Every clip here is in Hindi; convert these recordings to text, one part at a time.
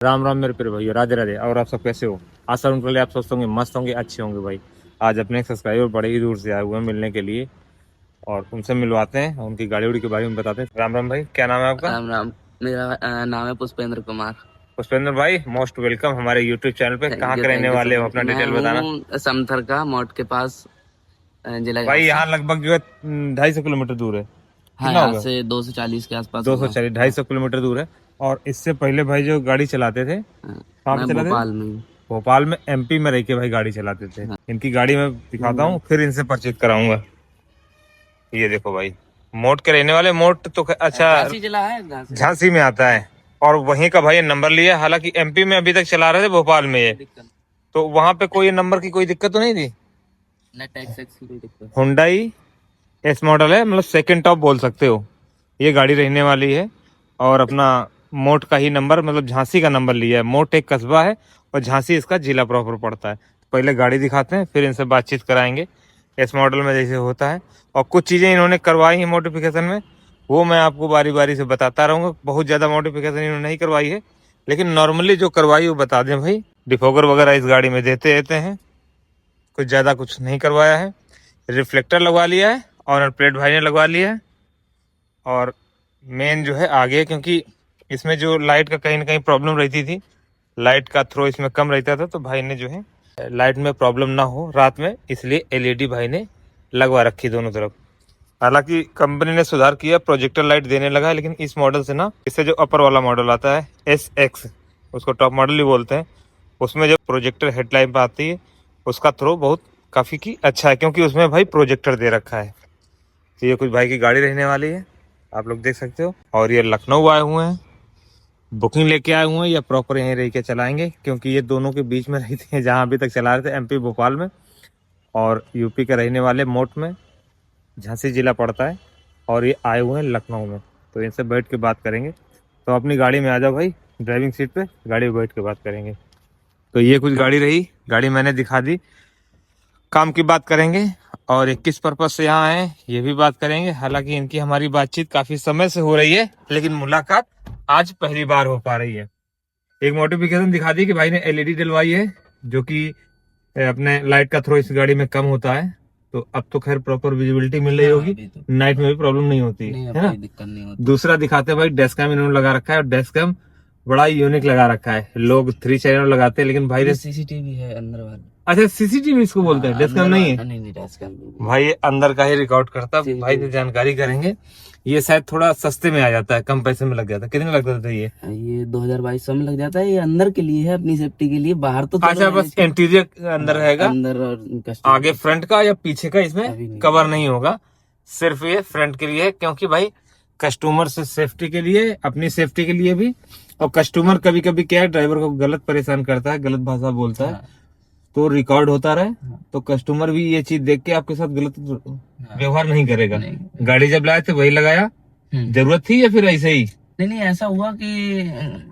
राम राम मेरे प्यारे भैया, राधे राधे। और आप सब कैसे हो? आशा उनके लिए आप स्वस्थ होंगे, मस्त होंगे, अच्छे होंगे भाई। आज अपने सब्सक्राइबर बड़े ही दूर से आए हुए हैं मिलने के लिए और उनसे मिलवाते हैं और उनकी गाड़ी उड़ी के बारे में बताते हैं। राम राम भाई, क्या नाम है आपका? राम राम। मेरा नाम है पुष्पेंद्र कुमार। पुष्पेंद्र भाई, मोस्ट वेलकम हमारे यूट्यूब चैनल पे। कहाँ के रहने थैंक यू सो वाले हो, मच। अपना मैं डिटेल बताना हूँ समथर का, मौट के पास, जिला भाई। झांसी। यहाँ लगभग जो है 250 किलोमीटर दूर है। हाँ, कितना यहाँ होगा? से 240 के आसपास दो सौ होगा। चालीस 250 किलोमीटर दूर है। और इससे पहले भाई जो गाड़ी चलाते थे, हाँ, कहाँ पे मैं चलाते थे? भोपाल में हूँ। भोपाल में, एमपी में रह के भाई गाड़ी चलाते थे। हाँ। इनकी गाड़ी मैं दिखाता हूँ, फिर इनसे परिचित कराऊंगा। ये देखो भाई, मोट के रहने वाले। मोट तो अच्छा झांसी जिला है, झांसी। झांसी में आता है और वहीं का भाई नंबर लिया। हालांकि एमपी में अभी तक चला रहे थे, भोपाल में ये। दिक्कत तो वहां पे कोई नंबर की कोई दिक्कत तो नहीं थी? न, टैक्स वैक्स की कोई दिक्कत। हुंडई एस मॉडल है, मतलब सेकंड टॉप बोल सकते हो। ये गाड़ी रहने वाली है और अपना मोट का ही नंबर, मतलब झांसी का नंबर लिया है। मोट एक कस्बा है और झांसी इसका जिला प्रॉपर पड़ता है। पहले गाड़ी दिखाते हैं, फिर इनसे बातचीत कराएंगे। एस मॉडल में जैसे होता है, और कुछ चीज़ें इन्होंने करवाई हैं मॉडिफिकेशन में, वो मैं आपको बारी बारी से बताता रहूँगा। बहुत ज़्यादा मॉडिफिकेशन इन्होंने नहीं करवाई है, लेकिन नॉर्मली जो करवाई वो बता दें भाई। डिफोगर वगैरह इस गाड़ी में देते रहते हैं, कुछ ज़्यादा कुछ नहीं करवाया है। रिफ्लेक्टर लगवा लिया है, ऑनर प्लेट भाई ने लगवा लिया है। और मेन जो है आगे, क्योंकि इसमें जो लाइट का कहीं ना कहीं प्रॉब्लम रहती थी, लाइट का थ्रो इसमें कम रहता था, तो भाई ने जो है लाइट में प्रॉब्लम ना हो रात में, इसलिए एलईडी भाई ने लगवा रखी दोनों तरफ। हालांकि कंपनी ने सुधार किया, प्रोजेक्टर लाइट देने लगा है, लेकिन इस मॉडल से ना, इससे जो अपर वाला मॉडल आता है SX, उसको टॉप मॉडल ही बोलते हैं, उसमें जो प्रोजेक्टर हेडलाइट पर आती है, उसका थ्रो बहुत काफ़ी की अच्छा है, क्योंकि उसमें भाई प्रोजेक्टर दे रखा है। तो ये कुछ भाई की गाड़ी रहने वाली है, आप लोग देख सकते हो। और ये लखनऊ आए हुए हैं, बुकिंग लेके आए हुए हैं, या प्रॉपर यहीं रह के चलाएंगे, क्योंकि ये दोनों के बीच में रहते हैं। जहाँ अभी तक चला रहे थे एमपी भोपाल में, और यूपी के रहने वाले मोट में, झांसी जिला पड़ता है, और ये आए हुए हैं लखनऊ में। तो इनसे बैठ के बात करेंगे। तो अपनी गाड़ी में आ जाओ भाई, ड्राइविंग सीट पे, गाड़ी में बैठ के बात करेंगे। तो ये कुछ गाड़ी रही, गाड़ी मैंने दिखा दी। काम की बात करेंगे और ये किस पर्पज से यहाँ आए ये भी बात करेंगे। हालांकि इनकी हमारी बातचीत काफी समय से हो रही है, लेकिन मुलाकात आज पहली बार हो पा रही है। एक मॉडिफिकेशन दिखा दी कि भाई ने एलईडी डलवाई है, जो कि अपने लाइट का थ्रो इस गाड़ी में कम होता है। तो अब तो खैर प्रॉपर विजिबिलिटी मिल रही होगी, नाइट में भी प्रॉब्लम नहीं होती है ना? दिक्कत नहीं होती। दूसरा दिखाते हैं भाई, डेस्क कैम इन्होंने लगा रखा है, और डेस्क कैम बड़ा यूनिक लगा रखा है। लोग 3 चैनल लगाते हैं, लेकिन भाई ने सीसीटीवी है अंदर वाला। अच्छा, सीसीटीवी इसको बोलते हैं, डेस्क कैम नहीं है। नहीं, डेस्क कैम भाई ये अंदर का ही रिकॉर्ड करता। भाई से जानकारी करेंगे। ये शायद थोड़ा सस्ते में आ जाता है, कम पैसे में लग जाता है। कितने लगता था ये 2022 में लग जाता है। ये अंदर के लिए है, अपनी सेफ्टी के लिए। बाहर तो अच्छा, बस इंटीरियर अंदर रहेगा, अंदर और आगे फ्रंट का या पीछे का इसमें कवर नहीं होगा। सिर्फ ये फ्रंट के लिए है, क्योंकि भाई कस्टमर से सेफ्टी के लिए, अपनी सेफ्टी के लिए भी। और कस्टमर कभी कभी क्या है, ड्राइवर को गलत परेशान करता है, गलत भाषा बोलता है, तो रिकॉर्ड होता रहे। तो कस्टमर भी ये चीज देख के आपके साथ गलत व्यवहार नहीं करेगा। गाड़ी जब लाए थे वही लगाया, जरूरत थी या फिर ऐसे ही? नहीं, ऐसा हुआ कि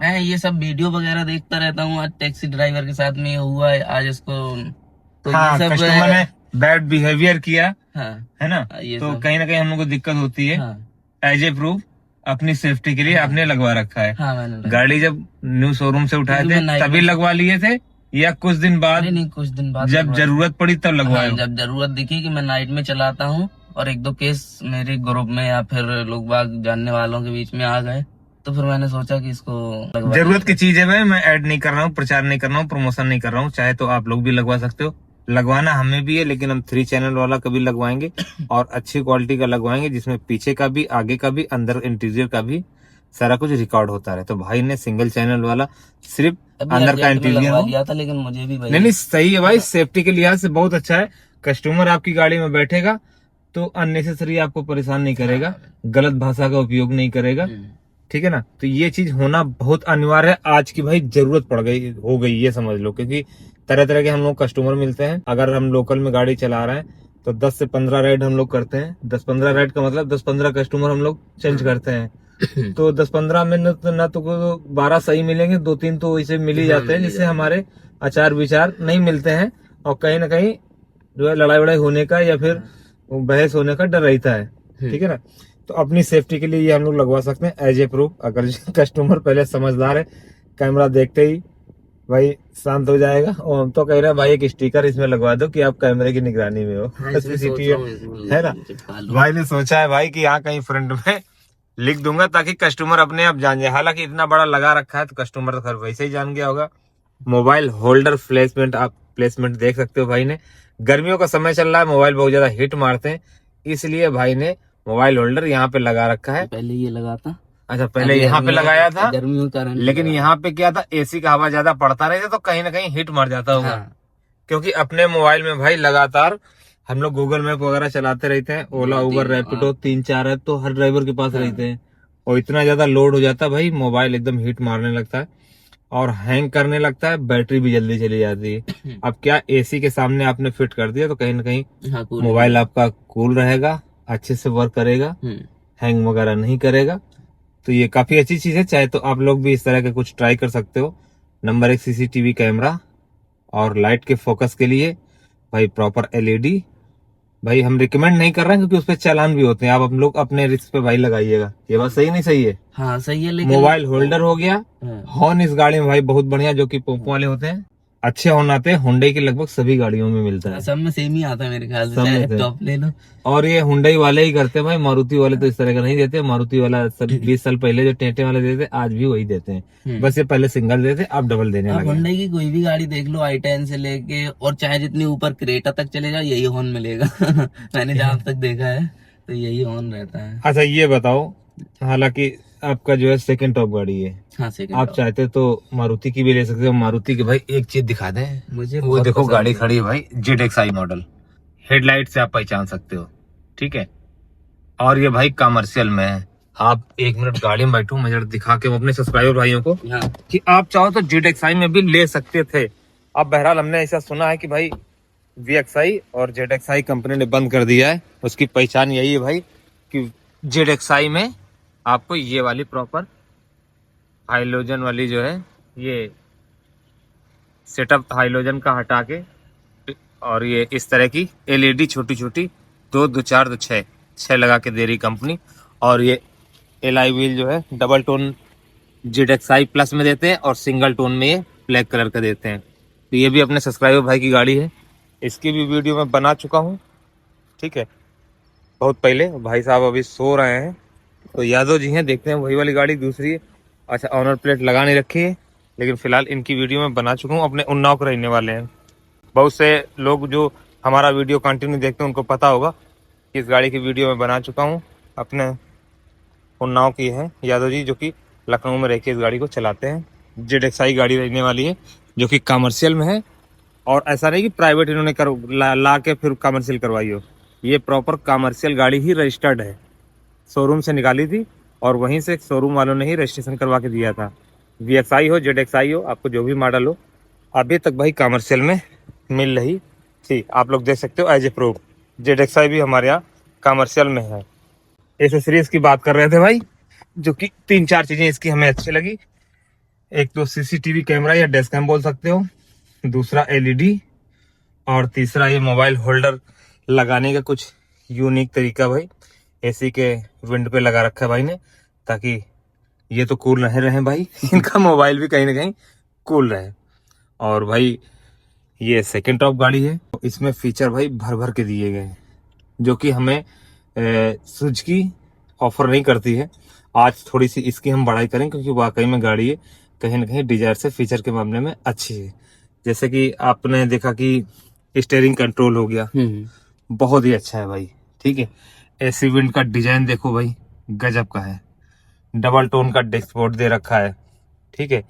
मैं ये सब वीडियो वगैरह देखता रहता हूँ। आज टैक्सी ड्राइवर के साथ में हुआ है, आज इसको तो हाँ, ये सब कस्टमर ने बैड बिहेवियर किया। हाँ, है ना? तो कहीं ना कहीं हम लोग को दिक्कत होती है। एज ए प्रूफ अपनी सेफ्टी के लिए आपने लगवा रखा है। मैंने गाड़ी जब न्यू शोरूम से उठाए थे तभी लगवा लिए थे, या कुछ दिन बाद? नहीं, कुछ दिन बाद जब जरूरत पड़ी तब लगवाए? जब जरूरत दिखी कि मैं नाइट में चलाता हूँ, और 1-2 केस मेरे ग्रुप में या फिर लोग बाग जानने वालों के बीच में आ गए, तो फिर मैंने सोचा कि इसको जरूरत की चीज है भाई। मैं ऐड नहीं कर रहा हूँ, प्रचार नहीं कर रहा हूँ, प्रमोशन नहीं कर रहा हूँ। चाहे तो आप लोग भी लगवा सकते हो, लगवाना हमें भी है, लेकिन हम 3 चैनल वाला कभी लगवाएंगे, और अच्छी क्वालिटी का लगवाएंगे, जिसमें पीछे का भी, आगे का भी, अंदर इंटीरियर का भी सारा कुछ रिकॉर्ड होता रहे। तो भाई ने सिंगल चैनल वाला, सिर्फ अंदर का इंटीरियर लिया था, लेकिन मुझे भी नहीं, सही है भाई। सेफ्टी के लिहाज से बहुत अच्छा है। कस्टमर आपकी गाड़ी में बैठेगा तो अननेसेसरी आपको परेशान नहीं करेगा, गलत भाषा का उपयोग नहीं करेगा, ठीक है ना? तो ये चीज होना बहुत अनिवार्य है। आज की भाई जरूरत पड़ गई, हो गई, ये समझ लो। क्योंकि तरह तरह के हम लोग कस्टमर मिलते हैं। अगर हम लोकल में गाड़ी चला रहे हैं तो 10 से 15 राइड हम लोग करते हैं। 10-15 राइड का मतलब 10-15 कस्टमर हम लोग चेंज करते हैं। तो 10-15 में ना तो 12 सही मिलेंगे, 2-3 तो इसे मिल ही जाते हैं, जिससे हमारे आचार विचार नहीं मिलते हैं, और कहीं ना कहीं जो है लड़ाई वड़ाई होने का या फिर बहस होने का डर रहता है, ठीक है ना? तो अपनी सेफ्टी के लिए ये हम लोग लगवा सकते हैं एज ए प्रूफ। अगर कस्टमर पहले समझदार है कैमरा देखते ही भाई शांत हो जाएगा। और हम तो कह रहे हैं भाई एक स्टिकर इसमें लगवा दो कि आप कैमरे की निगरानी में हो। हाँ, इसलिए सोच रहा हूँ इसमें है ना, चिपका लूं। भाई ने सोचा है भाई कि यहाँ कहीं फ्रंट में लिख दूंगा ताकि कस्टमर अपने आप जान जाए। हालांकि इतना बड़ा लगा रखा है तो कस्टमर तो खैर वैसे ही जान गया होगा। मोबाइल होल्डर प्लेसमेंट, आप प्लेसमेंट देख सकते हो भाई ने। गर्मियों का समय चल रहा है, मोबाइल बहुत ज्यादा हिट मारते हैं, इसलिए भाई ने मोबाइल होल्डर यहाँ पे लगा रखा है। पहले ये लगा था, अच्छा, पहले यहाँ पे लगाया था, गर्मियों के कारण लेकिन यहाँ पे क्या था, एसी का हवा ज्यादा पड़ता रहता तो कहीं ना कहीं हिट मार जाता होगा। हाँ, क्योंकि अपने मोबाइल में भाई लगातार हम लोग गूगल मैप वगैरह चलाते रहते हैं, ओला उबर रैपिडो 3-4 ऐप तो हर ड्राइवर के पास रहते हैं, और इतना ज्यादा लोड हो जाता है भाई, मोबाइल एकदम हीट मारने लगता है और हैंग करने लगता है, बैटरी भी जल्दी चली जाती है। अब क्या, एसी के सामने आपने फिट कर दिया तो कहीं ना कहीं हाँ, मोबाइल आपका कूल रहेगा, अच्छे से वर्क करेगा, हैंग वगैरह नहीं करेगा। तो ये काफी अच्छी चीज है। चाहे तो आप लोग भी इस तरह के कुछ ट्राई कर सकते हो। नंबर 1 सीसीटीवी कैमरा, और लाइट के फोकस के लिए भाई प्रॉपर एलईडी। भाई हम रिकमेंड नहीं कर रहे हैं क्योंकि उस पर चालान भी होते हैं, आप हम लोग अपने रिस्क पे भाई लगाइएगा। ये बात सही नहीं सही है? हाँ सही है, लेकिन मोबाइल होल्डर हो गया, हॉर्न इस गाड़ी में भाई बहुत बढ़िया, जो कि पोंप वाले होते हैं, अच्छे हॉर्न आते हैं। हुंडई की लगभग सभी गाड़ियों में मिलता है, सब में सेम ही आता है मेरे ख्याल से, सब में चाहे से। टॉप ले लो। और ये हुंडई वाले ही करते हैं भाई, मारुति वाले तो इस तरह का नहीं देते। मारुति वाला 20 साल पहले जो टेंटे वाले देते आज भी वही देते हैं, बस ये पहले सिंगल देते, अब डबल देने आप लगे। हुंडई की कोई भी गाड़ी देख लो, i10 से लेके और चाहे जितनी ऊपर क्रेटा तक चले जाओ, यही हॉर्न मिलेगा। मैंने जहां तक देखा है तो यही हॉर्न रहता है। अच्छा ये बताओ, हालांकि आपका जो है सेकंड टॉप गाड़ी है, हाँ, सेकंड आप चाहते तो मारुति की भी ले सकते हो। मारुति की भाई एक चीज दिखा दें, मुझे वो बहुत देखो पसंद गाड़ी है। खड़ी है भाई, ZXi मॉडल, हेडलाइट से आप पहचान सकते हो, ठीक है। और ये भाई कमर्शियल में है। आप 1 मिनट गाड़ी में बैठो, मैं जरा दिखा के अपने सब्सक्राइबर भाइयों को हाँ, कि आप चाहो तो ZXi में भी ले सकते थे। अब बहरहाल हमने ऐसा सुना है कि भाई VXi और ZXi कंपनी ने बंद कर दिया है। उसकी पहचान यही है भाई कि ZXi में आपको ये वाली प्रॉपर हाइलोजन वाली जो है, ये सेटअप हाइलोजन का हटा के, और ये इस तरह की एलईडी छोटी छोटी 2, 2, 4, 2, 6 लगा के दे रही कंपनी। और ये एलआई व्हील जो है डबल टोन ZXi प्लस में देते हैं, और सिंगल टोन में ये ब्लैक कलर का देते हैं। तो ये भी अपने सब्सक्राइबर भाई की गाड़ी है, इसकी भी वीडियो मैं बना चुका हूँ, ठीक है, बहुत पहले। भाई साहब अभी सो रहे हैं, तो यादव जी हैं, देखते हैं वही वाली गाड़ी दूसरी है। अच्छा, ऑनर प्लेट लगा नहीं रखी है, लेकिन फिलहाल इनकी वीडियो मैं बना चुका हूँ। अपने उन्नाव के रहने वाले हैं। बहुत से लोग जो हमारा वीडियो कंटिन्यू देखते हैं उनको पता होगा कि इस गाड़ी की वीडियो मैं बना चुका हूँ। अपने उन्नाव की है यादव जी, जो कि लखनऊ में रह के इस गाड़ी को चलाते हैं। ZXi गाड़ी रहने वाली है, जो कि कमर्शियल में है। और ऐसा नहीं कि प्राइवेट इन्होंने ला के फिर कमर्शियल करवाई हो, ये प्रॉपर कमर्शियल गाड़ी ही रजिस्टर्ड है, शोरूम से निकाली थी और वहीं से शोरूम वालों ने ही रजिस्ट्रेशन करवा के दिया था। VXi हो, ZXi हो, आपको जो भी मॉडल हो, अभी तक भाई कमर्शियल में मिल रही थी। आप लोग देख सकते हो एज ए प्रूफ, ZXi भी हमारे यहाँ कमर्शियल में है। एसेसरीज की बात कर रहे थे भाई, जो कि 3-4 चीजें इसकी हमें अच्छी लगी। एक तो CCTV कैमरा या डैश कैम बोल सकते हो, दूसरा LED, और तीसरा ये मोबाइल होल्डर लगाने का कुछ यूनिक तरीका भाई, एसी के विंड पे लगा रखा है भाई ने, ताकि ये तो कूल रहे भाई, इनका मोबाइल भी कहीं ना कहीं कूल रहे। और भाई ये सेकंड टॉप गाड़ी है, इसमें फीचर भाई भर भर के दिए गए हैं, जो कि हमें सुजुकी ऑफर नहीं करती है। आज थोड़ी सी इसकी हम बढ़ाई करें, क्योंकि वाकई में गाड़ी है कहीं ना कहीं डिजायर से फीचर के मामले में अच्छी है। जैसे कि आपने देखा कि स्टीयरिंग कंट्रोल हो गया, बहुत ही अच्छा है भाई, ठीक है। एसी विंड का डिजाइन देखो भाई, गजब का है। डबल टोन का डैशबोर्ड दे रखा है, ठीक है।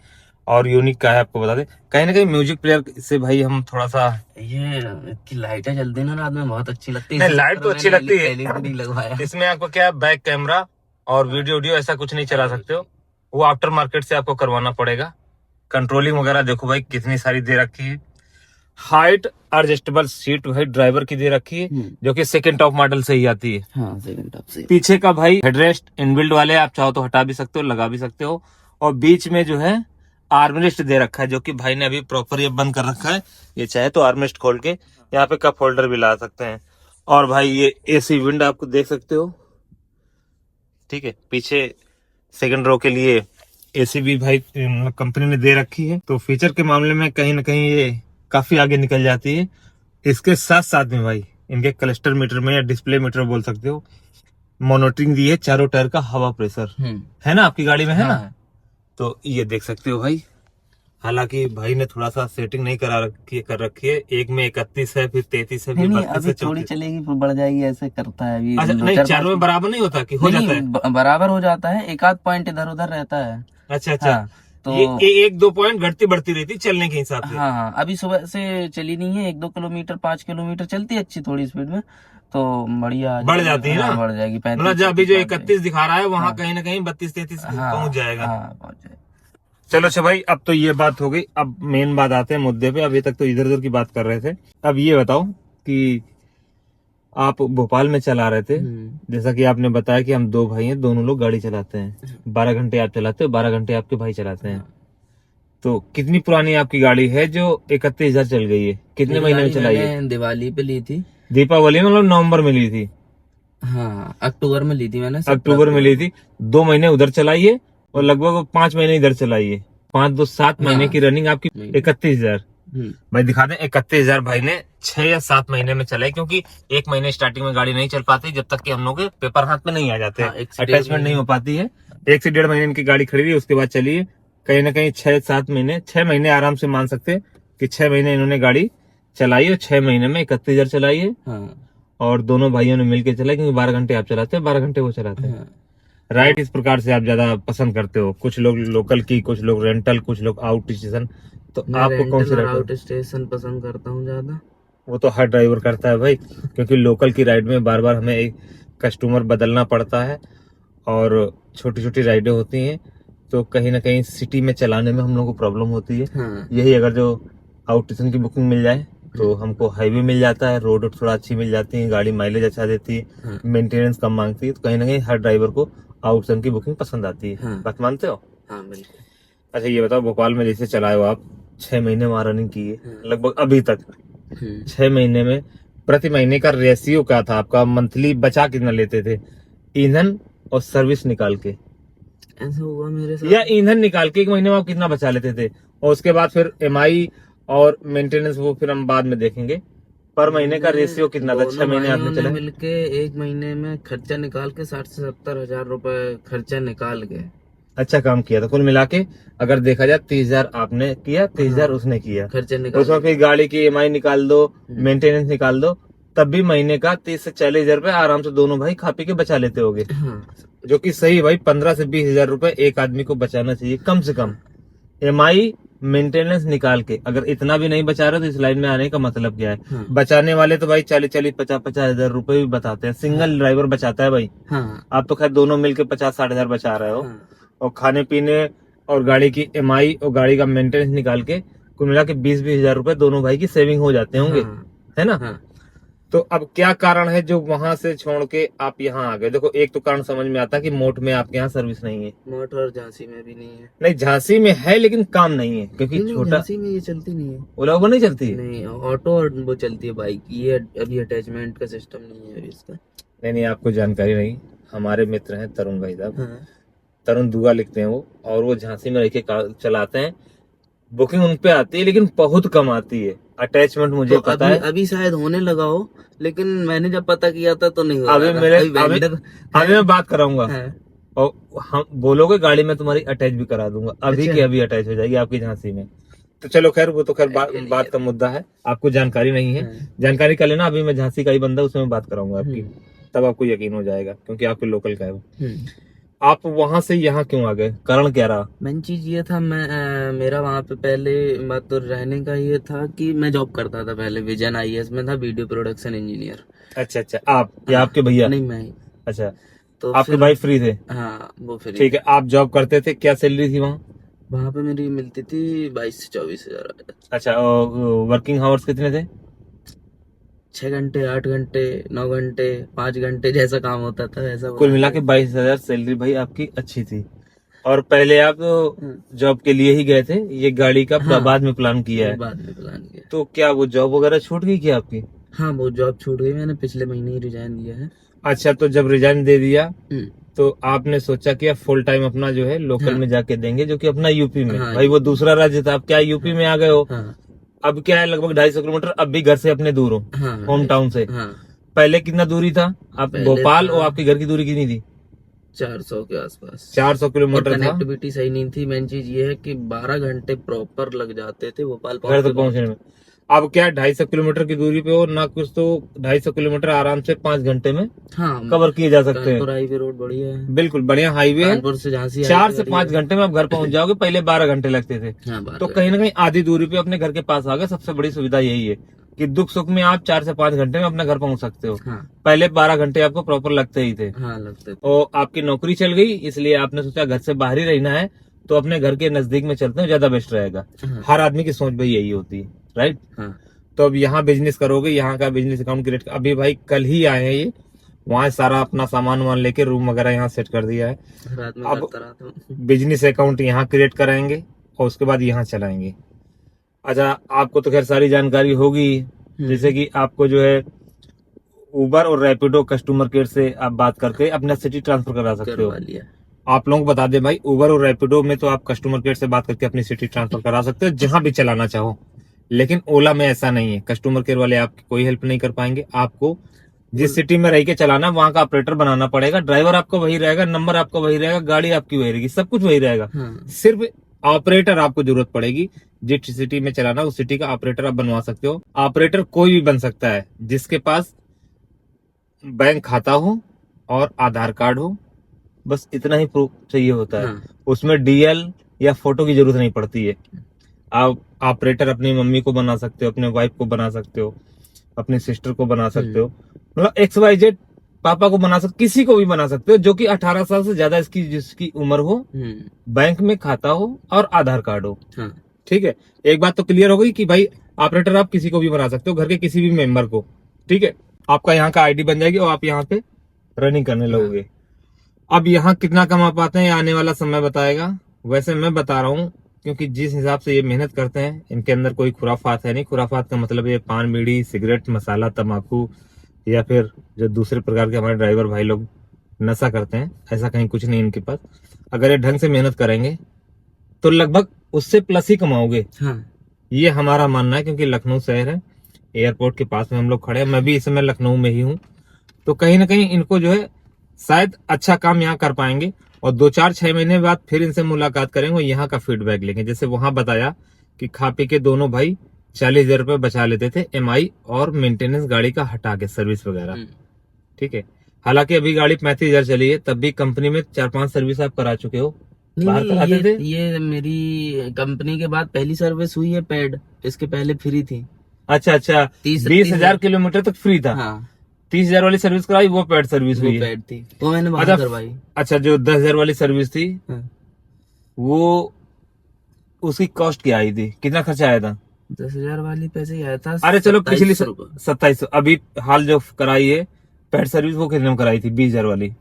और यूनिक का है, आपको बता दें, कहीं ना कहीं म्यूजिक प्लेयर से भाई हम थोड़ा सा, ये इसकी लाइटें जलती है ना रात में, बहुत अच्छी लगती है। नहीं, लाइट तो अच्छी लगती है। LED लगवाया। इसमें आपको क्या है, बैक कैमरा और वीडियो ऐसा कुछ नहीं चला सकते हो, वो आफ्टर मार्केट से आपको करवाना पड़ेगा। कंट्रोलिंग वगैरह देखो भाई कितनी सारी दे रखी है। हाइट एडजस्टेबल सीट भाई ड्राइवर की दे रखी है, जो कि सेकंड टॉप मॉडल से ही आती है। हाँ, सेकंड टॉप से। पीछे का भाई हेडरेस्ट इनबिल्ड वाले, आप चाहो तो हटा भी सकते हो, लगा भी सकते हो। और बीच में जो है आर्मरेस्ट दे रखा है, जो कि भाई ने अभी प्रॉपर ये बंद कर रखा है। ये चाहे तो आर्मरेस्ट खोल के यहाँ पे कप होल्डर भी ला सकते हैं। और भाई ये एसी विंड आपको देख सकते हो, ठीक है। पीछे सेकंड रो के लिए एसी भी भाई कंपनी ने दे रखी है, तो फीचर के मामले में कहीं ना कहीं ये काफी आगे निकल जाती है। इसके साथ साथ में भाई इनके क्लस्टर मीटर में या डिस्प्ले मीटर बोल सकते हो, मॉनिटरिंग दी है चारों टायर का हवा प्रेशर, है ना आपकी गाड़ी में, है ना। हाँ। तो ये देख सकते हो भाई, हालांकि भाई ने थोड़ा सा सेटिंग नहीं कर रखी है, एक में 31 है, फिर 33 है, फिर 32 अभी है, थोड़ी 34। चलेगी फिर बढ़ जाएगी, ऐसे करता है अभी। अच्छा नहीं, चारों में बराबर नहीं होता कि हो जाता है? बराबर हो जाता है, एक आध पॉइंट इधर उधर रहता है। अच्छा अच्छा। हाँ, तो ये 1-2 पॉइंट घटती बढ़ती रहती चलने के हिसाब से। हाँ हाँ, अभी सुबह से चली नहीं है, 1-2 किलोमीटर 5 किलोमीटर चलती है अच्छी थोड़ी स्पीड में, तो बढ़िया बढ़ जाती है ना, बढ़ जाएगी। मतलब जब अभी जो 31 दिखा रहा है वहाँ कहीं ना कहीं 32-33 पहुंच जाएगा। पहुंच जाएगा। चलो अच्छा भाई, अब तो ये बात हो गई, अब मेन बात आते हैं मुद्दे पे। अभी तक तो इधर उधर की बात कर रहे थे, अब ये बताओ कि आप भोपाल में चला रहे थे, जैसा कि आपने बताया कि हम 2 भाई हैं, दोनों लोग गाड़ी चलाते हैं, 12 घंटे आप चलाते हो, 12 घंटे आपके भाई चलाते हैं। तो कितनी पुरानी आपकी गाड़ी है जो 31,000 चल गई है? कितने महीने में चलाई है? दिवाली पे ली थी, दीपावली में, मतलब नवंबर में ली थी? हाँ अक्टूबर में ली थी मैंने, अक्टूबर में ली थी। 2 महीने उधर चलाई है और लगभग 5 महीने इधर चलाई है। 5-2-7 महीने की रनिंग आपकी 31,000। भाई दिखा दें, 31,000 भाई ने 6 या 7 महीने में चलाई, क्योंकि 1 महीने स्टार्टिंग में गाड़ी नहीं चल पाती जब तक कि हम लोग के पेपर हाथ में नहीं आ जाते, अटैचमेंट नहीं हो पाती है। 1 से 1.5 महीने इनकी गाड़ी खड़ी रही, उसके बाद चली है कहीं ना कहीं 6-7 महीने, 6 महीने आराम से मान सकते हैं कि 6 महीने इन्होंने गाड़ी चलाई और 6 महीने में 31,000 चलाई है। और दोनों भाइयों ने मिलकर चलाई, क्योंकि 12 घंटे आप चलाते हैं, 12 घंटे वो चलाते हैं। राइड इस प्रकार से आप ज्यादा पसंद करते हो, कुछ लोग लोकल की, कुछ लोग रेंटल, कुछ लोग आउट स्टेशन, तो आपको कौन सी आउट स्टेशन पसंद करता हूँ ज्यादा। वो तो हर ड्राइवर करता है भाई, क्योंकि लोकल की राइड में बार बार हमें एक कस्टमर बदलना पड़ता है और छोटी छोटी राइडें होती हैं, तो कहीं ना कहीं सिटी में चलाने में हम लोग को प्रॉब्लम होती है। यही अगर जो आउट स्टेशन की बुकिंग मिल जाए तो हमको हाईवे मिल जाता है, रोड थोड़ा अच्छी मिल जाती है, गाड़ी माइलेज अच्छा देती है, मेंटेनेंस कम मांगती है, तो कहीं ना कहीं हर ड्राइवर को आउट स्टेशन की बुकिंग पसंद आती है। बात मानते हो? हाँ बिल्कुल। अच्छा ये बताओ, भोपाल में जैसे चलाए हो आप, 6 महीने वहां रनिंग की है लगभग अभी तक, 6 महीने में प्रति महीने का रेशियो क्या था आपका? मंथली बचा कितना लेते थे, ईंधन और सर्विस निकाल के? ऐसा हुआ मेरे साथ, या ईंधन निकाल के 1 महीने में आप कितना बचा लेते थे, और उसके बाद फिर एमआई और मेंटेनेंस वो फिर हम बाद में देखेंगे, पर महीने का रेशियो कितना था? 6 महीने आपने चला मिलके 1 महीने में खर्चा निकाल के 60 से 70 हजार रुपए खर्चा निकाल के अच्छा काम किया था। कुल मिला के अगर देखा जाए 30,000 आपने किया, 30,000 उसने किया, खर्चा निकाल, उसमें फिर गाड़ी की ईएमआई निकाल दो, मेंटेनेंस निकाल दो, तब भी महीने का 30 से 40,000 रुपए आराम से दोनों भाई खा पी के बचा लेते होगे। जो कि सही भाई, 15 से 20,000 रुपए एक आदमी को बचाना चाहिए कम से कम, एमआई मेंटेनेंस निकाल के। अगर इतना भी नहीं बचा रहे तो इस लाइन में आने का मतलब क्या है? बचाने वाले तो भाई 40-40, 50-50 हजार रुपए भी बताते हैं, सिंगल ड्राइवर बचाता है भाई। आप तो खैर दोनों मिलके 50-60 हजार बचा रहे हो, और खाने पीने और गाड़ी की एमआई और गाड़ी का मेंटेनेंस निकाल के कुल मिला के 20-20 हजार रुपए दोनों भाई की सेविंग हो जाते होंगे, है ना? तो अब क्या कारण है जो वहां से छोड़ के आप यहाँ आ गए? देखो एक तो कारण समझ में आता है कि मोट में आपके यहाँ सर्विस नहीं है, मोट और झांसी में भी नहीं है। नहीं झांसी में है लेकिन काम नहीं है, क्योंकि छोटा झांसी में ये चलती नहीं है, ओला उबर नहीं चलती नहीं, ऑटो और वो चलती है बाइक, ये अभी अटैचमेंट का सिस्टम नहीं है अभी इसका। नहीं, आपको जानकारी नहीं, हमारे मित्र हैं तरुण भाई साहब, तरुण दुआ लिखते हैं वो, और वो झांसी में रह के चलाते हैं, बुकिंग उन पे आती है लेकिन बहुत कम आती है, अटैचमेंट मुझे तो पता है। अभी शायद होने लगा हो, लेकिन मैंने जब पता किया था तो नहीं हुआ। अभी मैं बात कराऊंगा और हम बोलोगे गाड़ी में तुम्हारी अटैच भी करा दूंगा, अभी के अभी अटैच हो जाएगी आपकी झांसी में। तो चलो खैर, वो तो खैर बात का मुद्दा है, आपको जानकारी नहीं है, जानकारी कर लेना। अभी मैं झांसी का ही बंदा, उसमें बात कराऊंगा आपकी, तब आपको यकीन हो जाएगा, क्योंकि आपके लोकल का है वो। आप वहां से यहाँ क्यों आ गए, कारण क्या रहा? मेन चीज ये था, मेरा वहाँ पे पहले बात तो रहने का ये था कि मैं जॉब करता था पहले, विजन आईएएस में था, वीडियो प्रोडक्शन इंजीनियर। अच्छा, आप या आपके भैया? नहीं, मैं। अच्छा, तो आपके भाई फ्री थे? हाँ वो फ्री। ठीक है, आप जॉब करते थे, क्या सैलरी थी वहाँ? वहाँ पे मेरी मिलती थी 22 से 24 हजार। अच्छा, वर्किंग आवर्स कितने थे? 6 घंटे, 8 घंटे, 9 घंटे, 5 घंटे, जैसा काम होता था वैसा। कुल मिला के 22,000 सैलरी भाई आपकी अच्छी थी। और पहले आप जॉब के लिए ही गए थे, ये गाड़ी का बाद में प्लान किया है? बाद में प्लान किया। तो क्या वो जॉब वगैरह छूट गई क्या आपकी? हाँ वो जॉब छूट गई, मैंने पिछले महीने ही रिजाइन दिया है। अच्छा, तो जब रिजाइन दे दिया तो आपने सोचा कि आप फुल टाइम अपना जो है लोकल हाँ। में जाके देंगे, जो कि अपना यूपी में। हाँ, भाई वो दूसरा राज्य था, आप क्या यूपी में आ गए हो। हाँ अब क्या है, लगभग 250 किलोमीटर अब भी घर से अपने दूर हो, हाँ होम टाउन से। हाँ। पहले कितना दूरी था आप पहले भोपाल, था और आपके घर की दूरी कितनी थी? 400 के आसपास। 400 और किलोमीटर था कनेक्टिविटी सही नहीं थी। मेन चीज ये है कि 12 घंटे प्रॉपर लग जाते थे भोपाल घर तक पहुंचते पहुंचने में। अब क्या 250 किलोमीटर की दूरी पे हो ना, कुछ तो 250 किलोमीटर आराम से 5 घंटे में हाँ। कवर किए जा सकते हैं। कानपुर हाईवे रोड बढ़िया है। बिल्कुल बढ़िया हाईवे है। कानपुर से झांसी 4 हाईवे से बढ़िया 5 है। घंटे में आप घर पहुंच जाओगे, पहले 12 घंटे लगते थे। हाँ तो 12 कहीं ना घंटे। कहीं आधी दूरी पे अपने घर के पास आ गए। सबसे बड़ी सुविधा यही है कि दुख सुख में आप 4 से 5 घंटे में अपने घर पहुंच सकते हो। हाँ पहले 12 घंटे आपको प्रॉपर लगते ही थे। हाँ लगते थे। और आपकी नौकरी चल गई, इसलिए आपने सोचा घर से बाहर ही रहना है, तो अपने घर के नजदीक में चलते हैं, ज्यादा बेस्ट रहेगा। हाँ हर आदमी की सोच भाई यही होती है, राइट। हाँ तो अब यहाँ बिजनेस करोगे, यहाँ का बिजनेस अकाउंट क्रिएट, अभी भाई कल ही आए हैं ये, वहां सारा अपना सामान वामान लेके रूम वगैरह यहाँ सेट कर दिया है। रात में अब करता रहता हूँ। बिजनेस अकाउंट यहाँ क्रिएट कराएंगे और उसके बाद यहाँ चलाएंगे। अच्छा, आपको तो खैर सारी जानकारी होगी, जैसे कि आपको जो है उबर और रैपिडो कस्टमर केयर से आप बात करके अपना सिटी ट्रांसफर करा सकते हो। करवा लिया। आप लोगों को बता दें भाई, उबर और रैपिडो में तो आप कस्टमर केयर से बात करके अपनी सिटी ट्रांसफर करा सकते हो जहां भी चलाना चाहो। लेकिन ओला में ऐसा नहीं है, कस्टमर केयर वाले आपकी कोई हेल्प नहीं कर पाएंगे। आपको जिस सिटी में रह के चलाना, वहां का ऑपरेटर बनाना पड़ेगा। ड्राइवर आपका वही रहेगा, नंबर आपका वही रहेगा, गाड़ी आपकी वही रहेगी, सब कुछ वही रहेगा। हाँ सिर्फ ऑपरेटर आपको जरूरत पड़ेगी। जिस सिटी में चलाना उस सिटी का ऑपरेटर आप बनवा सकते हो। ऑपरेटर कोई भी बन सकता है जिसके पास बैंक खाता हो और आधार कार्ड हो, बस इतना ही प्रूफ चाहिए होता है। हाँ उसमें डीएल या फोटो की जरूरत नहीं पड़ती है। आप ऑपरेटर अपनी मम्मी को बना सकते हो, अपने वाइफ को बना सकते हो, अपनी सिस्टर को बना सकते हो, मतलब XYZ पापा को बना सकते, किसी को भी बना सकते हो जो कि 18 साल से ज्यादा इसकी जिसकी उम्र हो, बैंक में खाता हो और आधार कार्ड हो। हाँ ठीक है, एक बात तो क्लियर हो गई कि भाई ऑपरेटर आप किसी को भी बना सकते हो, घर के किसी भी मेंबर को। ठीक है, आपका यहाँ का आईडी बन जाएगी और आप यहाँ पे रनिंग करने लगोगे। अब यहाँ कितना कमा पाते हैं ये आने वाला समय बताएगा। वैसे मैं बता रहा हूँ क्योंकि जिस हिसाब से ये मेहनत करते हैं, इनके अंदर कोई खुराफात है नहीं। खुराफात का मतलब ये पान बीड़ी सिगरेट मसाला तंबाकू या फिर जो दूसरे प्रकार के हमारे ड्राइवर भाई लोग नशा करते हैं, ऐसा कहीं कुछ नहीं इनके पास। अगर ये ढंग से मेहनत करेंगे तो लगभग उससे प्लस ही कमाओगे। हाँ ये हमारा मानना है, क्योंकि लखनऊ शहर है, एयरपोर्ट के पास में हम लोग खड़े हैं। मैं भी इस समय लखनऊ में ही हूँ, तो कहीं ना कहीं इनको जो है शायद अच्छा काम यहाँ कर पाएंगे। और 2-4-6 महीने बाद फिर इनसे मुलाकात करेंगे और यहाँ का फीडबैक लेंगे। जैसे वहां बताया कि खा पी के दोनों भाई 40,000 रुपये बचा लेते थे MI और मेंटेनेंस गाड़ी का हटा के, सर्विस वगैरह। ठीक है, हालांकि अभी गाड़ी 35,000 चली है, तब भी कंपनी में 4-5 सर्विस आप करा चुके हो। बाहर कराते थे? ये मेरी कंपनी के बाद पहली सर्विस हुई है पेड। इसके पहले फ्री थी। अच्छा 20,000 किलोमीटर तक फ्री था। हाँ 30,000 वाली सर्विस कराई, वो पेड सर्विस हुई है। पेड थी, वो मैंने बाहर करवाई। अच्छा, जो 10,000 वाली सर्विस थी, हाँ। वो उसकी कॉस्ट क्या आई थी, कितना खर्चा आया था? 10,000 वाली पैसे ही आया था। अरे चलो पिछली 2700। अभी हाल जो कराई है पेड सर्विस, वो कितने में कराई थी? 20,000 वाली।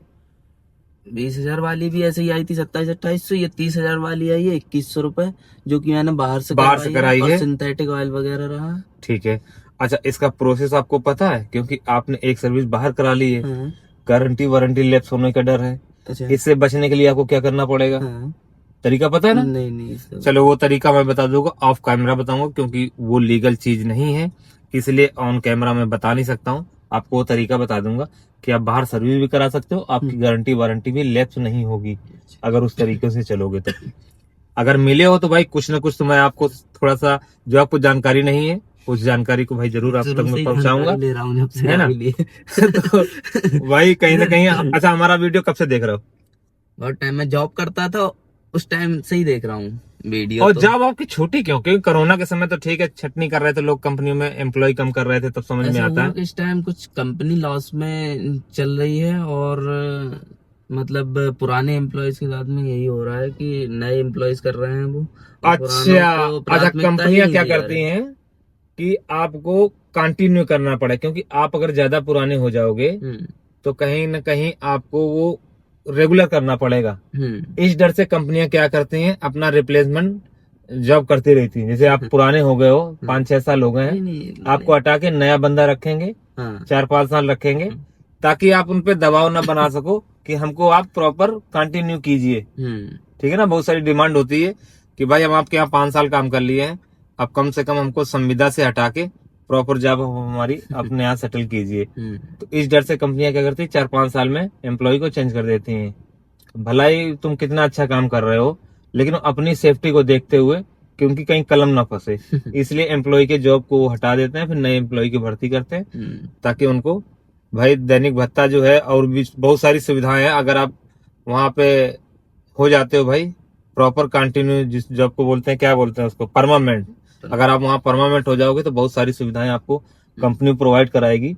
20,000 वाली भी ऐसे ही आई थी 27-2800। ये 30,000 वाली आई है 2100 रुपए, जो कि मैंने बाहर से कराई है। सिंथेटिक ऑयल वगैरह रहा। ठीक है, अच्छा इसका प्रोसेस आपको पता है? क्योंकि आपने एक सर्विस बाहर करा ली है, हाँ। गारंटी वारंटी लैप्स होने का डर है। अच्छा। इससे बचने के लिए आपको क्या करना पड़ेगा? हाँ। तरीका पता है ना? नहीं चलो वो तरीका मैं बता दूंगा, ऑफ कैमरा बताऊंगा, क्योंकि वो लीगल चीज नहीं है, इसलिए ऑन कैमरा में बता नहीं सकता हूँ। आपको वो तरीका बता दूंगा कि आप बाहर सर्विस भी करा सकते हो, आपकी गारंटी वारंटी भी लैप्स नहीं होगी अगर उस तरीके से चलोगे तो। अगर मिले हो तो भाई कुछ ना कुछ तो मैं आपको थोड़ा सा, जो आपको जानकारी नहीं है उस जानकारी को भाई जरूर आप तक मैं पहुंचाऊंगा, है ना? तो भाई कहीं ना कहीं अच्छा, हमारा वीडियो कब से देख रहे हो? बहुत टाइम में जॉब करता था, उस टाइम से ही देख रहा हूँ वीडियो। और जॉब आपकी छोटी क्यों? क्योंकि कोरोना के समय तो ठीक है, छटनी कर रहे थे लोग, कंपनियों में एम्प्लॉय कम कर रहे थे, तब समझ में आता है। इस टाइम कुछ कंपनी लॉस में चल रही है, और मतलब पुराने एम्प्लॉयज के साथ में यही हो रहा है कि नए एम्प्लॉयज कर रहे हैं वो। अच्छा, कंपनियां क्या करती हैं कि आपको कंटिन्यू करना पड़े, क्योंकि आप अगर ज्यादा पुराने हो जाओगे तो कहीं ना कहीं आपको वो रेगुलर करना पड़ेगा। इस डर से कंपनियां क्या करती हैं, अपना रिप्लेसमेंट जॉब करती रहती हैं। जैसे आप पुराने हो गए हो, 5-6 साल हो गए हैं, आपको हटा के नया बंदा रखेंगे, 4-5 साल रखेंगे, ताकि आप उनपे दबाव ना बना सको कि हमको आप प्रॉपर कंटिन्यू कीजिए, ठीक है ना। बहुत सारी डिमांड होती है कि भाई हम आपके यहाँ 5 साल काम कर लिए हैं, अब कम से कम हमको संविदा से हटा के प्रॉपर जॉब हमारी अपने यहाँ सेटल कीजिए। तो इस डर से कंपनियां क्या करती है, 4-5 साल में एम्प्लॉय को चेंज कर देती हैं। भला ही तुम कितना अच्छा काम कर रहे हो, लेकिन अपनी सेफ्टी को देखते हुए कि उनकी कहीं कलम ना फंसे, इसलिए एम्प्लॉय के जॉब को हटा देते हैं, फिर नए एम्प्लॉय की भर्ती करते हैं, ताकि उनको भाई दैनिक भत्ता जो है और भी बहुत सारी सुविधाएं हैं। अगर आप वहां पे हो जाते हो भाई प्रॉपर कंटिन्यू, जिस जॉब को बोलते हैं, क्या बोलते हैं उसको, परमानेंट, अगर आप वहां परमानेंट हो जाओगे तो बहुत सारी सुविधाएं आपको कंपनी प्रोवाइड कराएगी,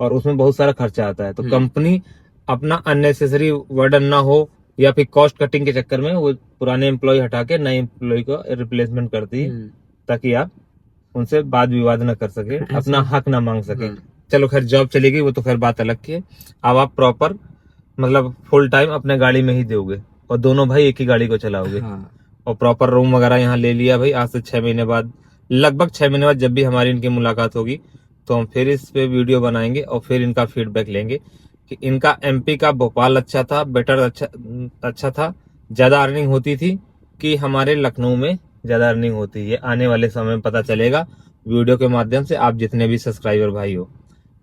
और उसमें बहुत सारा खर्चा आता है। तो कंपनी अपना अननेसेसरी वर्डन ना हो, या फिर कॉस्ट कटिंग के चक्कर में वो पुराने एम्प्लॉय हटा के नए एम्प्लॉय को रिप्लेसमेंट करती है, ताकि आप उनसे वाद विवाद न कर सके, अपना हक ना मांग सके। चलो खैर जॉब चली गई, वो तो खैर बात अलग की है। अब आप प्रॉपर मतलब फुल टाइम अपने गाड़ी में ही दोगे, और दोनों भाई एक ही गाड़ी को चलाओगे। और प्रॉपर रूम वगैरह यहाँ ले लिया भाई। आज से 6 महीने बाद, लगभग 6 महीने बाद जब भी हमारी इनकी मुलाकात होगी, तो हम फिर इस पे वीडियो बनाएंगे और फिर इनका फीडबैक लेंगे कि इनका एमपी का भोपाल अच्छा था, बेटर अच्छा था, ज्यादा अर्निंग होती थी कि हमारे लखनऊ में ज्यादा अर्निंग होती है। आने वाले समय में पता चलेगा वीडियो के माध्यम से। आप जितने भी सब्सक्राइबर भाई हो,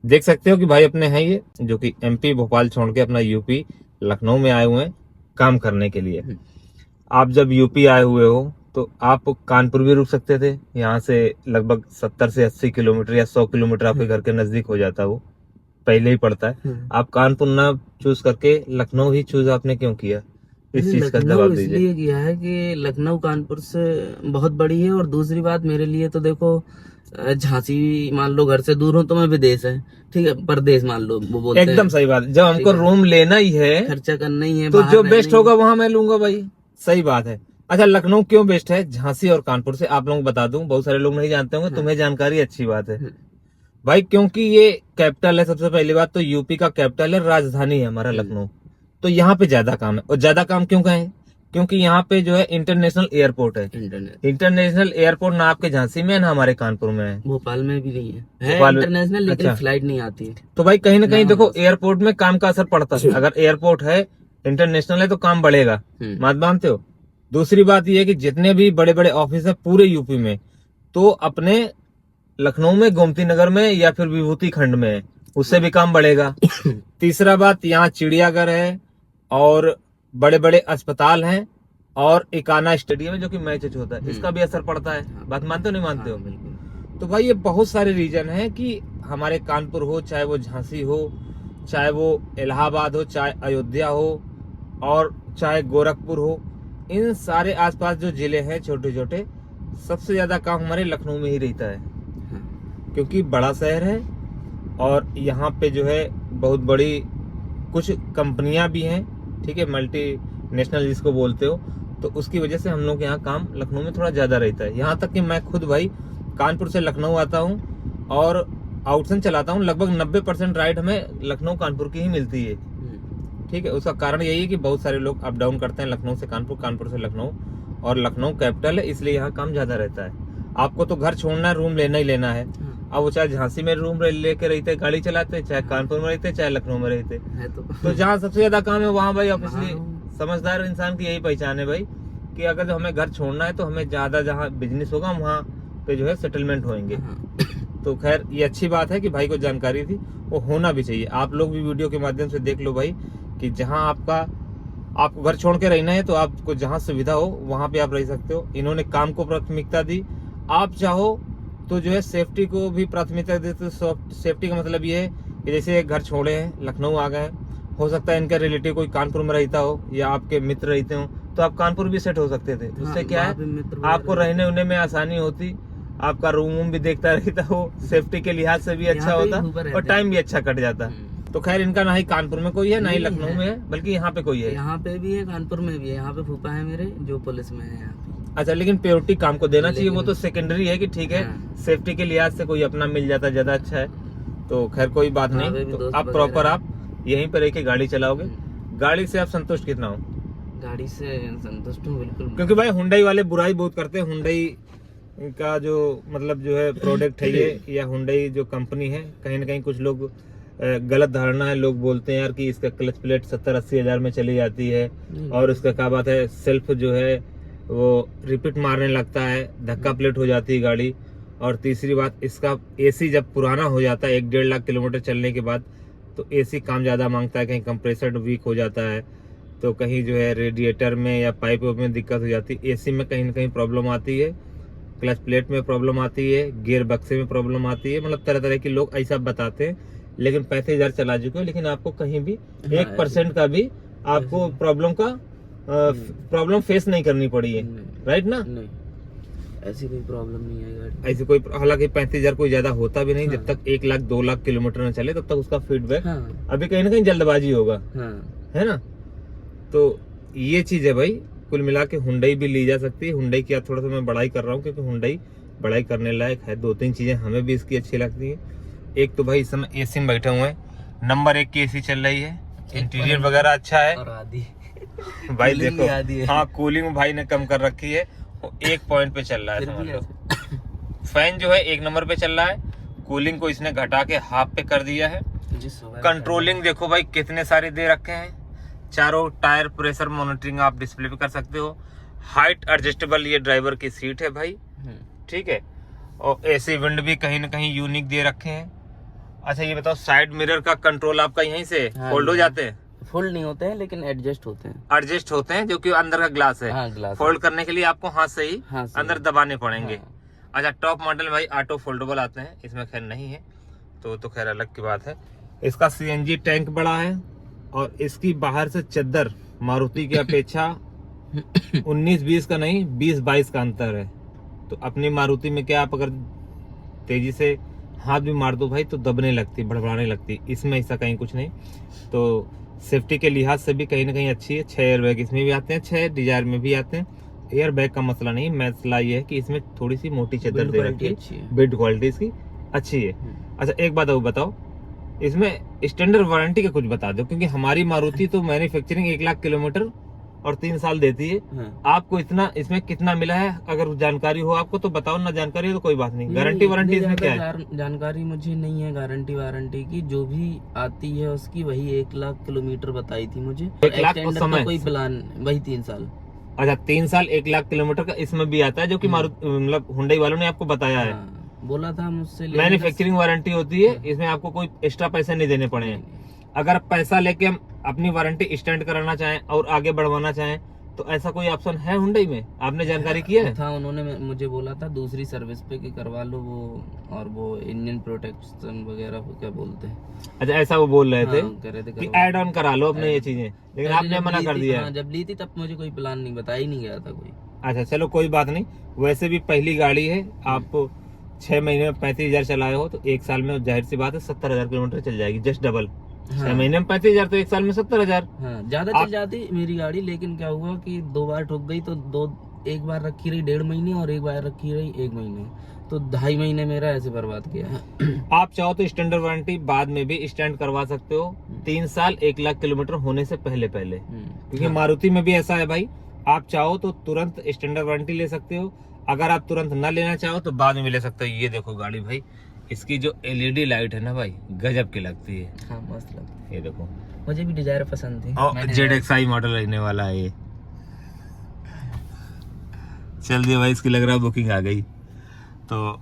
देख सकते हो कि भाई अपने हैं ये, जो कि एमपी भोपाल छोड़ के अपना यूपी लखनऊ में आए हुए हैं काम करने के लिए। आप जब यूपी आए हुए हो तो आप कानपुर भी रुक सकते थे, यहाँ से लगभग 70 से 80 किलोमीटर या 100 किलोमीटर आपके घर के नजदीक हो जाता, वो पहले ही पड़ता है। आप कानपुर ना चूज करके लखनऊ ही चूज आपने क्यों किया, इस चीज का जवाब दीजिए। इसलिए किया है कि लखनऊ कानपुर से बहुत बड़ी है, और दूसरी बात मेरे लिए तो देखो, झांसी मान लो घर से दूर हो तो मैं विदेश है, ठीक है, परदेश मान लो वो बोलते हैं। एकदम सही बात। जब हमको रूम लेना ही है, खर्चा करना ही है, तो जो बेस्ट होगा वहां मैं लूंगा भाई। सही बात है। अच्छा, लखनऊ क्यों बेस्ट है झांसी और कानपुर से, आप लोगों को बता दूं, बहुत सारे लोग नहीं जानते होंगे, तुम्हें जानकारी अच्छी बात है भाई, क्योंकि ये कैपिटल है। सबसे पहली बात तो यूपी का कैपिटल है, राजधानी है हमारा लखनऊ, तो यहाँ पे ज्यादा काम है। और ज्यादा काम क्यों कहें, क्योंकि यहाँ पे जो है इंटरनेशनल एयरपोर्ट है। इंटरनेशनल एयरपोर्ट ना आपके झांसी में है ना हमारे कानपुर में है, भोपाल में भी नहीं है इंटरनेशनल, लेकिन फ्लाइट नहीं आती है। तो भाई कहीं ना कहीं देखो एयरपोर्ट में काम का असर पड़ता है। अगर एयरपोर्ट है, इंटरनेशनल है, तो काम बढ़ेगा, बात मानते हो। दूसरी बात यह है कि जितने भी बड़े बड़े ऑफिस है पूरे यूपी में, तो अपने लखनऊ में, गोमती नगर में या फिर विभूति खंड में है, उससे भी काम बढ़ेगा। तीसरा बात, यहाँ चिड़ियाघर है और बड़े बड़े अस्पताल हैं, और इकाना स्टेडियम है जो कि मैच होता है, इसका भी असर पड़ता है। बात मानते हो नहीं मानते हो? तो भाई ये बहुत सारे रीजन है कि हमारे कानपुर हो, चाहे वो झांसी हो, चाहे वो इलाहाबाद हो, चाहे अयोध्या हो, और चाहे गोरखपुर हो, इन सारे आसपास जो जिले हैं छोटे छोटे, सबसे ज्यादा काम हमारे लखनऊ में ही रहता है, क्योंकि बड़ा शहर है और यहाँ पे जो है बहुत बड़ी कुछ कंपनियां भी हैं, ठीक है, मल्टी नेशनल जिसको बोलते हो, तो उसकी वजह से हम लोग यहाँ काम लखनऊ में थोड़ा ज्यादा रहता है। यहाँ तक कि मैं खुद भाई कानपुर से लखनऊ आता हूँ और आउटसन चलाता हूँ, लगभग 90% राइड हमें लखनऊ कानपुर की ही मिलती है, ठीक है। उसका कारण यही है कि बहुत सारे लोग अप डाउन करते हैं लखनऊ से कानपुर, कानपुर से लखनऊ, और लखनऊ कैपिटल है इसलिए यहाँ काम ज्यादा रहता है। आपको तो घर छोड़ना है, रूम लेना ही लेना है। अब वो चाहे झांसी में रूम लेके रहते गाड़ी चलाते, चाहे कानपुर में रहते, चाहे लखनऊ में रहते, तो जहाँ सबसे ज्यादा काम है वहाँ भाई ऑब्वियसली समझदार इंसान की यही पहचान है भाई, कि अगर हमें घर छोड़ना है तो हमें ज्यादा जहाँ बिजनेस होगा वहाँ पे जो है सेटलमेंट होंगे। तो खैर ये अच्छी बात है कि भाई को जानकारी थी, वो होना भी चाहिए। आप लोग भी वीडियो के माध्यम से देख लो भाई कि जहाँ आपको घर छोड़ के रहना है तो आपको जहाँ सुविधा हो वहाँ पे आप रह सकते हो। इन्होंने काम को प्राथमिकता दी, आप चाहो तो जो है सेफ्टी को भी प्राथमिकता देते। सेफ्टी का मतलब ये है कि जैसे घर छोड़े हैं, लखनऊ आ गए हैं, हो सकता है इनका रिलेटिव कोई कानपुर में रहता हो या आपके मित्र रहते हो, तो आप कानपुर भी सेट हो सकते थे। उससे क्या है, आपको रहने उन्ने में आसानी होती, आपका रूम भी देखता रहता हो, सेफ्टी के लिहाज से भी अच्छा होता और टाइम भी अच्छा कट जाता। तो खैर इनका ना ही कानपुर में कोई है, ना ही लखनऊ में है, बल्कि यहाँ पे कोई है। यहाँ पे भी है, कानपुर में भी है, यहाँ पे फूफा है मेरे जो पुलिस में है यहाँ पे। अच्छा, लेकिन प्योरिटी काम को देना चाहिए, वो तो सेकेंडरी है कि ठीक है सेफ्टी के लिहाज से कोई अपना मिल जाता ज्यादा अच्छा है। तो खैर कोई बात नहीं, तो आप प्रॉपर आप यहीं पर रह के गाड़ी चलाओगे। गाड़ी से आप संतुष्ट कितना हो? गाड़ी से संतुष्ट हूँ बिल्कुल, क्योंकि भाई हुंडई वाले बुराई बहुत करते हैं। हुंडई का जो मतलब जो है प्रोडक्ट है ये, या हुंडई जो कंपनी है, कहीं ना कहीं कुछ लोग गलत धारणा है, लोग बोलते हैं यार कि इसका क्लच प्लेट 70-80 हज़ार में चली जाती है, और उसका क्या बात है, सेल्फ जो है वो रिपीट मारने लगता है, धक्का प्लेट हो जाती है गाड़ी। और तीसरी बात, इसका एसी जब पुराना हो जाता है 1-1.5 लाख किलोमीटर चलने के बाद, तो एसी काम ज़्यादा मांगता है, कहीं कंप्रेसर वीक हो जाता है, तो कहीं जो है रेडिएटर में या पाइप में दिक्कत हो जाती है, एसी में कहीं ना कहीं प्रॉब्लम आती है, क्लच प्लेट में प्रॉब्लम आती है, गियर बक्से में प्रॉब्लम आती है, मतलब तरह तरह के लोग ऐसा बताते हैं। लेकिन 35,000 चला चुके हो, लेकिन आपको कहीं भी 1% का भी आपको प्रॉब्लम फेस नहीं करनी पड़ी है, राइट ना? नहीं, ऐसी कोई प्रॉब्लम नहीं है गाड़ी। ऐसी कोई, हालांकि 35,000 कोई ज्यादा होता भी नहीं, जब तक 1 लाख 2 लाख किलोमीटर न चले तब तक उसका फीडबैक अभी कहीं ना कहीं जल्दबाजी होगा, है ना? तो ये चीज है भाई, कुल मिला के हुंडई भी ली जा सकती है। हुंडई की थोड़ा सा मैं बड़ाई कर रहा हूँ, क्योंकि हुंडई बड़ाई करने लायक है। 2-3 चीजें हमें भी इसकी अच्छी लगती है। एक तो भाई इस समय एसी में बैठे हुए हैं, नंबर 1 की एसी चल रही है, इंटीरियर वगैरह अच्छा है, और आदि भाई देखो, हाँ कूलिंग भाई ने कम कर रखी है, वो 1 पॉइंट पे चल रहा है, समझ लो। फैन जो है 1 नंबर पे चल रहा है, कूलिंग को इसने घटा के हाफ पे कर दिया है। कंट्रोलिंग देखो भाई कितने सारे दे रखे हैं, चारों टायर प्रेशर मॉनिटरिंग आप डिस्प्ले पे कर सकते हो। हाइट एडजस्टेबल ये ड्राइवर की सीट है भाई, ठीक है। और एसी विंड भी कहीं ना कहीं यूनिक दे रखे हैं। अच्छा ये बताओ, साइड मिरर का कंट्रोल आपका यहीं से फोल्ड हो जाते हैं? फोल्ड नहीं होते हैं, लेकिन एडजस्ट होते हैं। एडजस्ट होते हैं, जो कि अंदर का ग्लास है। हाँ, ग्लास फोल्ड करने के लिए आपको हाथ से ही अंदर दबाने पड़ेंगे। अच्छा, टॉप मॉडल भाई ऑटो फोल्डेबल आते हैं, इसमें खैर नहीं है, तो खैर अलग की बात है। इसका सीएनजी टैंक बड़ा है, और इसकी बाहर से चद्दर मारुति की अपेक्षा 19-20 का नहीं, 20-22 का अंतर है। तो अपनी मारुति में क्या, आप अगर तेजी से हाथ भी मार दो भाई तो दबने लगती, भड़बड़ाने लगती, इसमें ऐसा कहीं कुछ नहीं। तो सेफ्टी के लिहाज से भी कहीं ना कहीं अच्छी है। 6 एयर बैग इसमें भी आते हैं, 6 डिजायर में भी आते हैं। एयर बैग का मसला नहीं, मसला ये है कि इसमें थोड़ी सी मोटी चद्दर दे रखी है, बिल्ड क्वालिटी इसकी अच्छी है। अच्छा एक बात और बताओ, इसमें स्टैंडर्ड वारंटी का कुछ बता दो, क्योंकि हमारी मारुति तो मैन्युफैक्चरिंग 1 लाख किलोमीटर और 3 साल देती है। आपको इतना इसमें कितना मिला है, अगर जानकारी हो आपको तो बताओ, ना जानकारी हो तो कोई बात नहीं। गारंटी वारंटी इसमें क्या है? जानकारी मुझे नहीं है गारंटी वारंटी की, जो भी आती है उसकी वही 1 लाख किलोमीटर बताई थी मुझे। 1 लाख उस समय कोई प्लान वही 3 साल। अच्छा 3 साल 1 लाख किलोमीटर का इसमें भी आता है, जो कि मतलब हुंडई वालों ने आपको बताया है, बोला था मुझसे। मैन्युफैक्चरिंग वारंटी होती है, इसमें आपको कोई एक्स्ट्रा पैसे नहीं देने पड़े हैं। अगर पैसा लेके हम अपनी वारंटी स्टैंड कराना चाहें और आगे बढ़वाना चाहें तो ऐसा कोई ऑप्शन है हुंडई में? आपने जानकारी किया है? था, उन्होंने मुझे बोला था दूसरी सर्विस पे कि करवा लो वो, और वो इंजन प्रोटेक्शन वगैरह क्या बोलते हैं। अच्छा ऐसा वो बोल रहे थे थे कि ऐड ऑन करा लो अपने ये चीजें, लेकिन आपने मना कर दिया। जब ली थी तब मुझे कोई प्लान नहीं बताया, नहीं गया था कोई। अच्छा चलो कोई बात नहीं, वैसे भी पहली गाड़ी है, आप 6 महीने में 35,000 चलाए हो, तो 1 साल में जाहिर सी बात है 70,000 किलोमीटर चल जाएगी, जस्ट डबल। 6 महीने में 35,000 तो 1 साल में 70,000। ज्यादा चल जाती मेरी गाड़ी, लेकिन क्या हुआ कि 2 बार ठुक गई, तो एक बार रखी रही 1.5 महीने और एक बार रखी रही 1 महीने, तो 2.5 महीने मेरा ऐसे बर्बाद किया। आप चाहो तो स्टैंडर्ड वारंटी बाद में भी स्टैंड करवा सकते हो, 3 साल 1 लाख किलोमीटर होने से पहले, क्योंकि मारुति में भी ऐसा है भाई, आप चाहो तो तुरंत स्टैंडर्ड वारंटी ले सकते हो, अगर आप तुरंत ना लेना चाहो तो बाद में भी ले सकते हो। ये देखो गाड़ी भाई, इसकी जो एलईडी लाइट है ना भाई, गजब की लगती है। हाँ, मस्त लगती है। ये देखो, मुझे भी डिजायर पसंद थी। ZXi मॉडल रहने वाला है ये। चल दिया भाई, इसकी लग रहा है बुकिंग आ गई। तो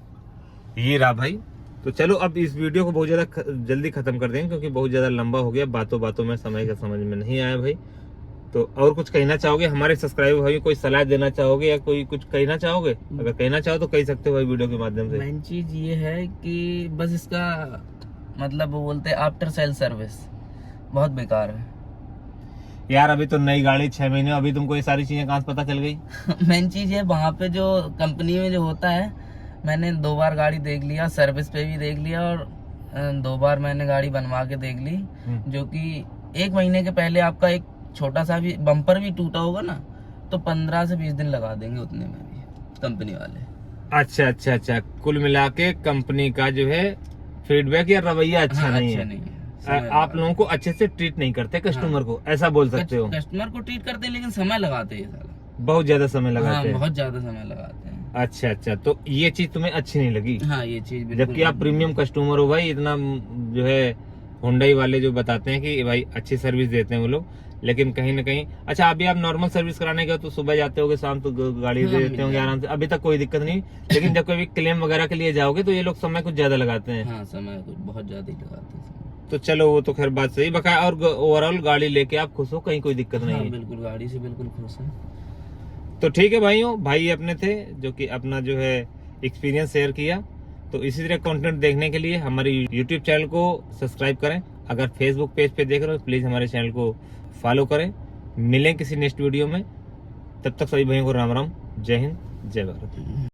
ये रहा भाई। तो चलो अब इस वीडियो को बहुत ज्यादा जल्दी खत्म कर देंगे, क्योंकि बहुत ज्यादा लंबा हो गया, बातों बातों में समय का समझ में नहीं आया भाई। तो और कुछ कहना चाहोगे हमारे सब्सक्राइबर भाई, कोई सलाह देना चाहोगे या कोई कुछ कहना चाहोगे? अगर कहना चाहो तो कह सकते हो भाई वीडियो के माध्यम से। मेन चीज ये है कि बस इसका मतलब वो बोलते हैं आफ्टर सेल सर्विस बहुत बेकार है यार। अभी तो नई गाड़ी 6 महीने, अभी तुमको ये सारी चीजें कहाँ से पता चल गई? मेन चीज है वहाँ पे जो कंपनी में जो होता है, मैंने 2 बार गाड़ी देख लिया, सर्विस पे भी देख लिया, और 2 बार मैंने गाड़ी बनवा के देख ली, जो कि 1 महीने के पहले आपका एक छोटा सा भी बम्पर भी टूटा होगा ना, तो 15 से 20 दिन लगा देंगे उतने में भी कंपनी वाले। अच्छा, कुल मिला के कंपनी का जो है फीडबैक या रवैया अच्छा नहीं है। आप लोगों को अच्छे से ट्रीट नहीं करते कस्टमर को, ऐसा बोल सकते हो? कस्टमर को ट्रीट करते हैं, लेकिन समय लगाते हैं, बहुत ज्यादा समय लगाते हैं। बहुत ज्यादा समय लगाते हैं। अच्छा, तो ये चीज तुम्हें अच्छी नहीं लगी? हाँ, ये चीज, जबकि आप प्रीमियम कस्टमर हो भाई, इतना जो है Hyundai वाले जो बताते हैं कि भाई अच्छी सर्विस देते हैं वो लोग, लेकिन कहीं ना कहीं अच्छा अभी आप नॉर्मल सर्विस कराने गए तो सुबह जाते होगे शाम तो गाड़ी दे देते होंगे आराम से, अभी तक कोई दिक्कत नहीं। लेकिन जब कभी क्लेम वगैरह के लिए जाओगे तो ये लोग समय कुछ ज्यादा लगाते हैं। हाँ, समय कुछ बहुत ज्यादा ही लगाते हैं समय। तो चलो वो तो खैर बात सही बकाया, और ओवरऑल गाड़ी लेके आप खुश हो, कहीं कोई दिक्कत नहीं हाँ, है। बिल्कुल गाड़ी से बिल्कुल खुश है। तो ठीक है भाइयों, भाई अपने थे जो कि अपना जो है एक्सपीरियंस शेयर किया। तो इसी तरह कंटेंट देखने के लिए हमारे यूट्यूब चैनल को सब्सक्राइब करें। अगर फेसबुक पेज पे देख रहे हो प्लीज हमारे चैनल को फॉलो करें। मिलें किसी नेक्स्ट वीडियो में, तब तक सभी भाइयों को राम राम, जय हिंद, जय भारत।